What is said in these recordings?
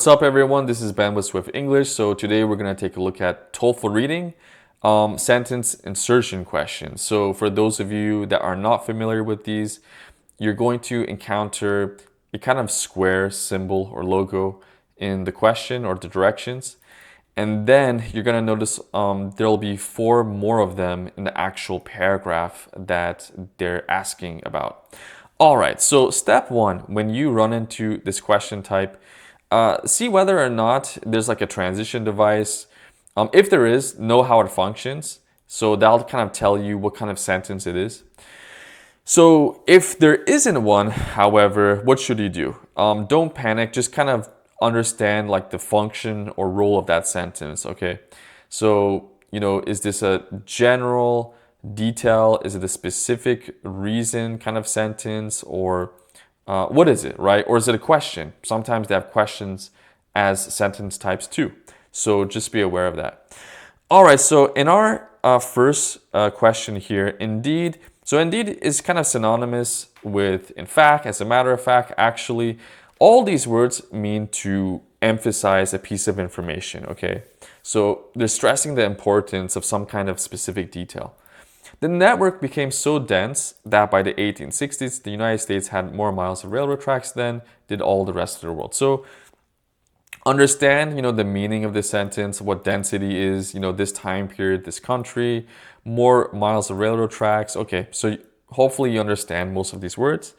What's up everyone, this is Ben with Swift English. So today we're going to take a look at TOEFL reading, sentence insertion questions. So for those of you that are not familiar with these, you're going to encounter a kind of square symbol or logo in the question or the directions. And then you're going to notice there'll be 4 more of them in the actual paragraph that they're asking about. All right, so step 1, when you run into this question type, see whether or not there's like a transition device. If there is, know how it functions. So that'll kind of tell you what kind of sentence it is. So if there isn't one, however, what should you do? Don't panic, just kind of understand like the function or role of that sentence, okay? So, is this a general detail? Is it a specific reason kind of sentence? Or what is it, right? Or is it a question? Sometimes they have questions as sentence types too. So just be aware of that. All right, so in our first question here, indeed. So indeed is kind of synonymous with in fact, as a matter of fact, actually. All these words mean to emphasize a piece of information, okay? So they're stressing the importance of some kind of specific detail. The network became so dense that by the 1860s, the United States had more miles of railroad tracks than did all the rest of the world. So understand, the meaning of this sentence, what density is, this time period, this country, more miles of railroad tracks. Okay, so hopefully you understand most of these words.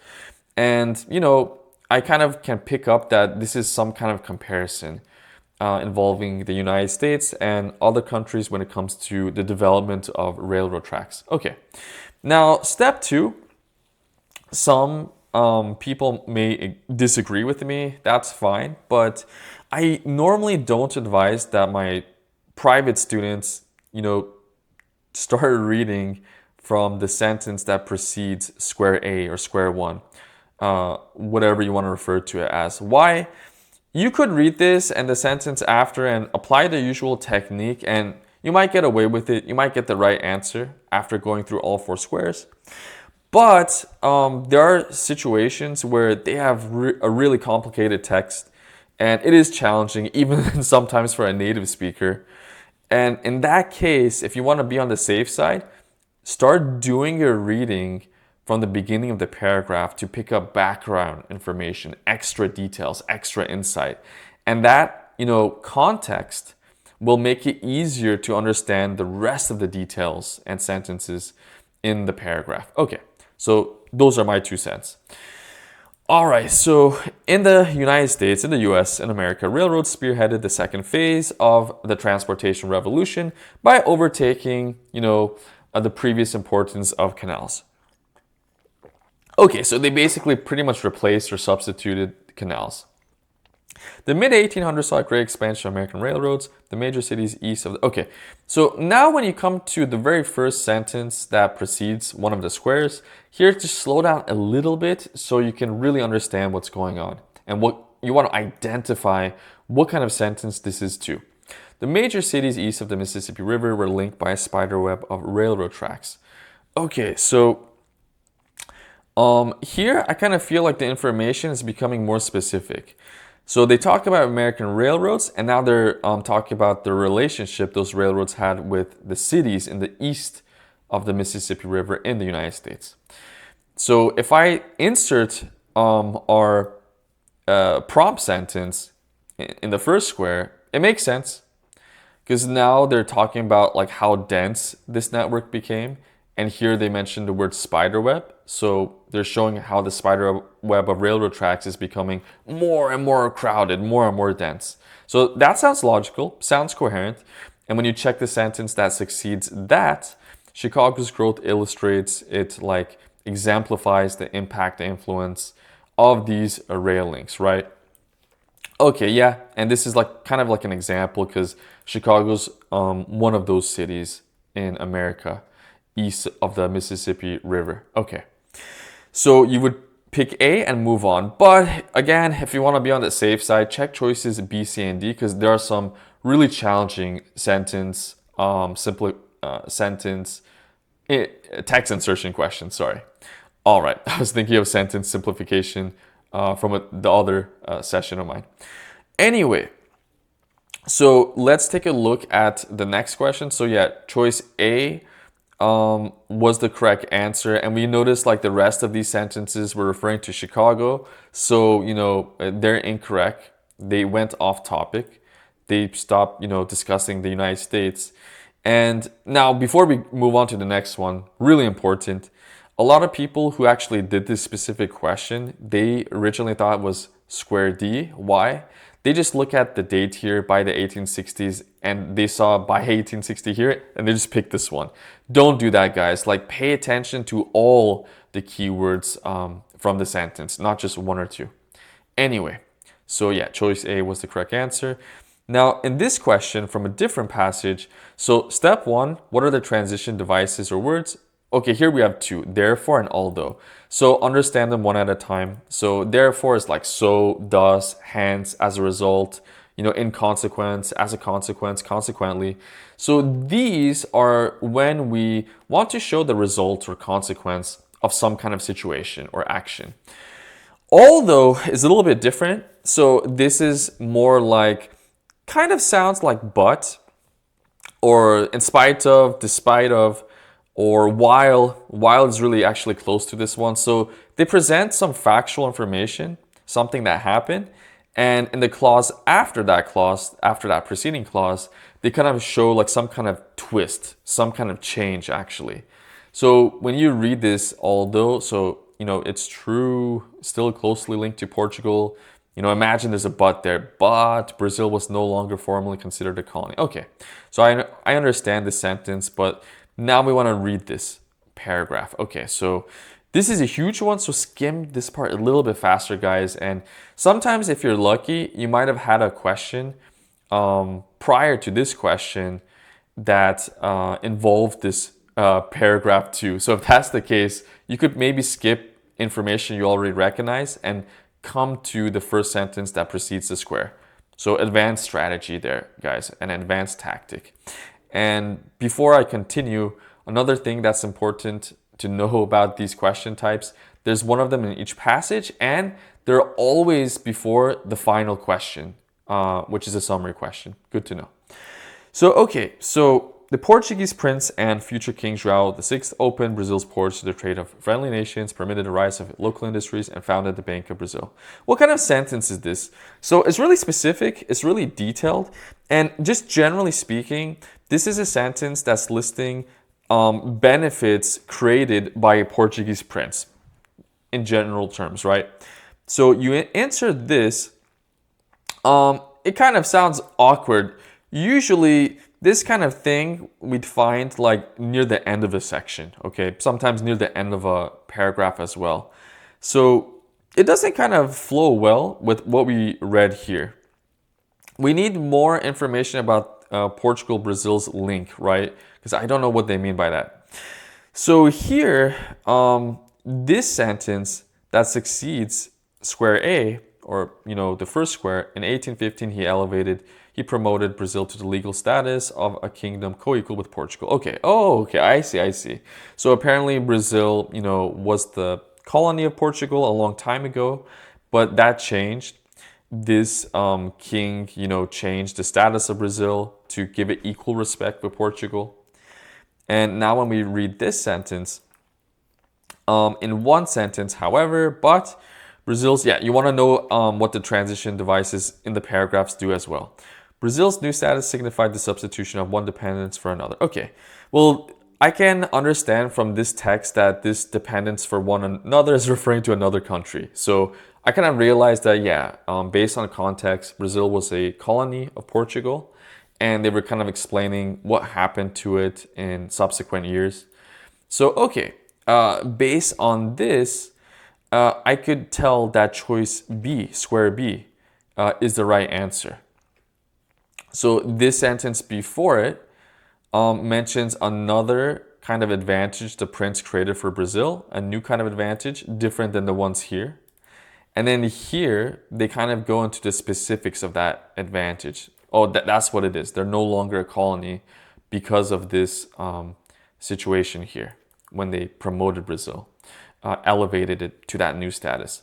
And, I kind of can pick up that this is some kind of comparison involving the United States and other countries when it comes to the development of railroad tracks. Okay, now step 2, some people may disagree with me, that's fine, but I normally don't advise that my private students, start reading from the sentence that precedes square A or square 1, whatever you want to refer to it as. Why? You could read this and the sentence after and apply the usual technique, and you might get away with it. You might get the right answer after going through all 4 squares. But there are situations where they have a really complicated text, and it is challenging, even sometimes for a native speaker. And in that case, if you want to be on the safe side, start doing your reading from the beginning of the paragraph to pick up background information, extra details, extra insight. And that, context will make it easier to understand the rest of the details and sentences in the paragraph. Okay, so those are my 2 cents. All right, so in the United States, in the US, in America, railroads spearheaded the second phase of the transportation revolution by overtaking, the previous importance of canals. Okay, so they basically pretty much replaced or substituted canals. The mid-1800s saw a great expansion of American railroads, the major cities east of okay, so now when you come to the very first sentence that precedes one of the squares, here just slow down a little bit so you can really understand what's going on and what you want to identify what kind of sentence this is to. The major cities east of the Mississippi River were linked by a spiderweb of railroad tracks. Okay, so here I kind of feel like the information is becoming more specific. So they talk about American railroads, and now they're talking about the relationship those railroads had with the cities in the east of the Mississippi River in the United States. So if I insert our prompt sentence in the first square, it makes sense because now they're talking about like how dense this network became. And here they mentioned the word spiderweb. So they're showing how the spider web of railroad tracks is becoming more and more crowded, more and more dense. So that sounds logical, sounds coherent. And when you check the sentence that succeeds that, Chicago's growth illustrates it, like exemplifies the impact, the influence of these rail links, right? Okay, yeah, and this is like kind of like an example because Chicago's one of those cities in America east of the Mississippi River. Okay, so you would pick A and move on. But again, if you want to be on the safe side, check choices B, C, and D because there are some really challenging sentence, text insertion questions. Sorry. All right, I was thinking of sentence simplification from the other session of mine. Anyway, so let's take a look at the next question. So yeah, choice A was the correct answer. And we noticed like the rest of these sentences were referring to Chicago. So, they're incorrect. They went off topic. They stopped, discussing the United States. And now, before we move on to the next one, really important, a lot of people who actually did this specific question, they originally thought it was square D. Why? They just look at the date here by the 1860s and they saw by 1860 here and they just picked this one. Don't do that, guys. Like, pay attention to all the keywords from the sentence, not just one or two. Anyway, so yeah, choice A was the correct answer. Now, in this question from a different passage, so step one, what are the transition devices or words? Okay, here we have two, therefore and although. So understand them one at a time. So therefore is like so, thus, hence, as a result, in consequence, as a consequence, consequently. So these are when we want to show the result or consequence of some kind of situation or action. Although is a little bit different. So this is more like, kind of sounds like but, or in spite of, despite of, or while is really actually close to this one. So they present some factual information, something that happened, and in the clause, after that preceding clause, they kind of show like some kind of twist, some kind of change actually. So when you read this, although, so it's true, still closely linked to Portugal. Imagine there's a but there, but Brazil was no longer formally considered a colony. Okay, so I understand this sentence, but now we want to read this paragraph. Okay, so this is a huge one, so skim this part a little bit faster, guys. And sometimes if you're lucky, you might have had a question prior to this question that involved this paragraph too. So if that's the case, you could maybe skip information you already recognize and come to the first sentence that precedes the square. So advanced strategy there, guys, an advanced tactic. And before I continue, another thing that's important to know about these question types, there's one of them in each passage, and they're always before the final question, which is a summary question. Good to know. So, okay, so the Portuguese prince and future King João VI opened Brazil's ports to the trade of friendly nations, permitted the rise of local industries, and founded the Bank of Brazil. What kind of sentence is this? So it's really specific, it's really detailed, and just generally speaking, this is a sentence that's listing benefits created by a Portuguese prince in general terms, right? So you answer this, it kind of sounds awkward. Usually, this kind of thing we'd find like near the end of a section, okay? Sometimes near the end of a paragraph as well. So it doesn't kind of flow well with what we read here. We need more information about Portugal-Brazil's link, right? Because I don't know what they mean by that. So here, this sentence that succeeds square A, or the first square, in 1815 he promoted Brazil to the legal status of a kingdom co-equal with Portugal. Okay, okay, I see. So apparently Brazil, was the colony of Portugal a long time ago, but that changed. This king, changed the status of Brazil to give it equal respect with Portugal. And now when we read this sentence, in one sentence, however, but Brazil's, you want to know what the transition devices in the paragraphs do as well. Brazil's new status signified the substitution of one dependence for another. Okay, well, I can understand from this text that this dependence for one another is referring to another country. So I kind of realized that, based on context, Brazil was a colony of Portugal, and they were kind of explaining what happened to it in subsequent years. So, okay, based on this, I could tell that choice B, square B, is the right answer. So this sentence before it mentions another kind of advantage the prince created for Brazil, a new kind of advantage, different than the ones here. And then here, they kind of go into the specifics of that advantage. Oh, that's what it is. They're no longer a colony because of this situation here when they promoted Brazil, elevated it to that new status.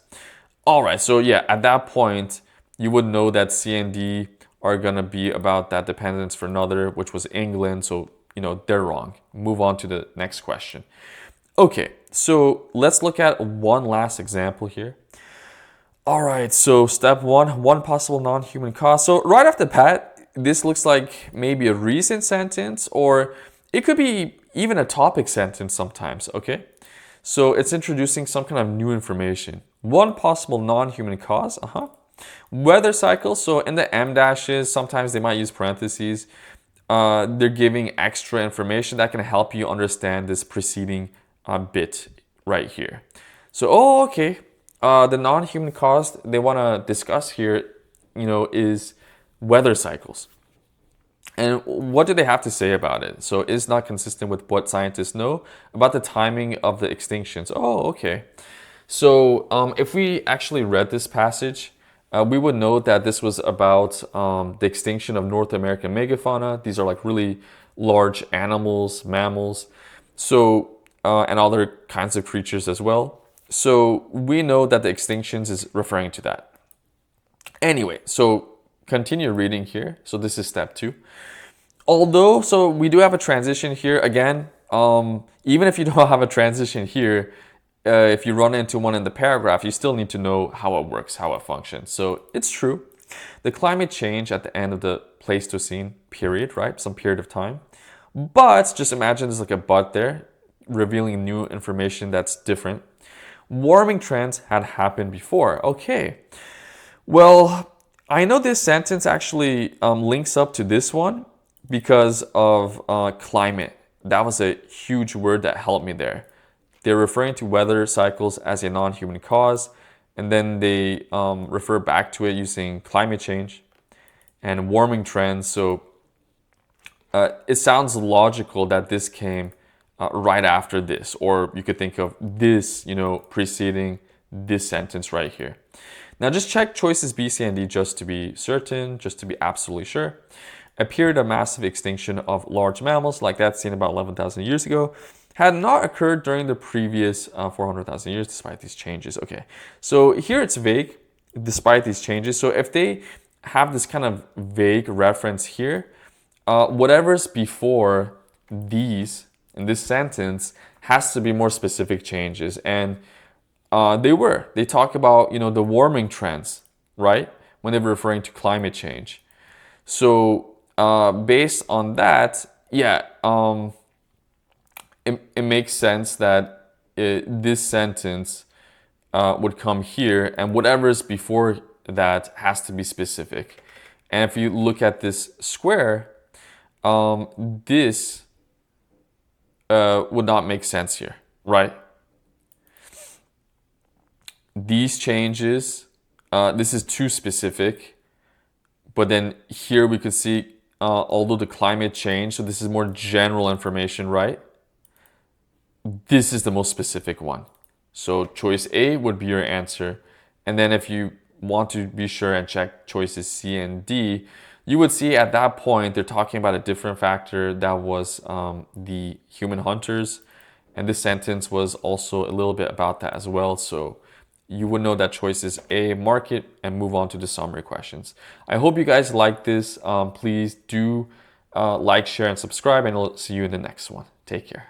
All right, so at that point, you would know that C and D are gonna be about that dependence for another, which was England. So, they're wrong. Move on to the next question. Okay, so let's look at one last example here. All right, so step one possible non-human cause. So right off the bat, this looks like maybe a recent sentence, or it could be even a topic sentence sometimes, okay? So it's introducing some kind of new information. One possible non-human cause, weather cycles. So in the M dashes, sometimes they might use parentheses. They're giving extra information that can help you understand this preceding bit right here. So, okay. The non-human cause they want to discuss here, is weather cycles. And what do they have to say about it? So it's not consistent with what scientists know about the timing of the extinctions. Okay. So if we actually read this passage, we would know that this was about the extinction of North American megafauna. These are like really large animals, mammals, so and other kinds of creatures as well. So we know that the extinctions is referring to that. Anyway, so continue reading here. So this is step 2. Although, so we do have a transition here again. Even if you don't have a transition here, if you run into one in the paragraph, you still need to know how it works, how it functions. So it's true. The climate change at the end of the Pleistocene period, right? Some period of time. But just imagine there's like a but there, revealing new information that's different. Warming trends had happened before. Okay. Well, I know this sentence actually links up to this one because of climate. That was a huge word that helped me there. They're referring to weather cycles as a non-human cause, and then they refer back to it using climate change and warming trends. So it sounds logical that this came right after this, or you could think of this, preceding this sentence right here. Now just check choices B, C, and D just to be certain, just to be absolutely sure. A period of massive extinction of large mammals, like that seen about 11,000 years ago, had not occurred during the previous 400,000 years despite these changes. Okay, so here it's vague, despite these changes. So if they have this kind of vague reference here, whatever's before these in this sentence has to be more specific changes. And they talk about, the warming trends, right? When they were referring to climate change. So based on that, it makes sense that this sentence would come here, and whatever's before that has to be specific. And if you look at this square, this would not make sense here, right? These changes, this is too specific, but then here we could see, although the climate change, so this is more general information, right? This is the most specific one. So choice A would be your answer. And then if you want to be sure and check choices C and D, you would see at that point, they're talking about a different factor that was the human hunters. And this sentence was also a little bit about that as well. So you would know that choice is A, mark it, and move on to the summary questions. I hope you guys like this. Please do like, share, and subscribe, and I'll see you in the next one. Take care.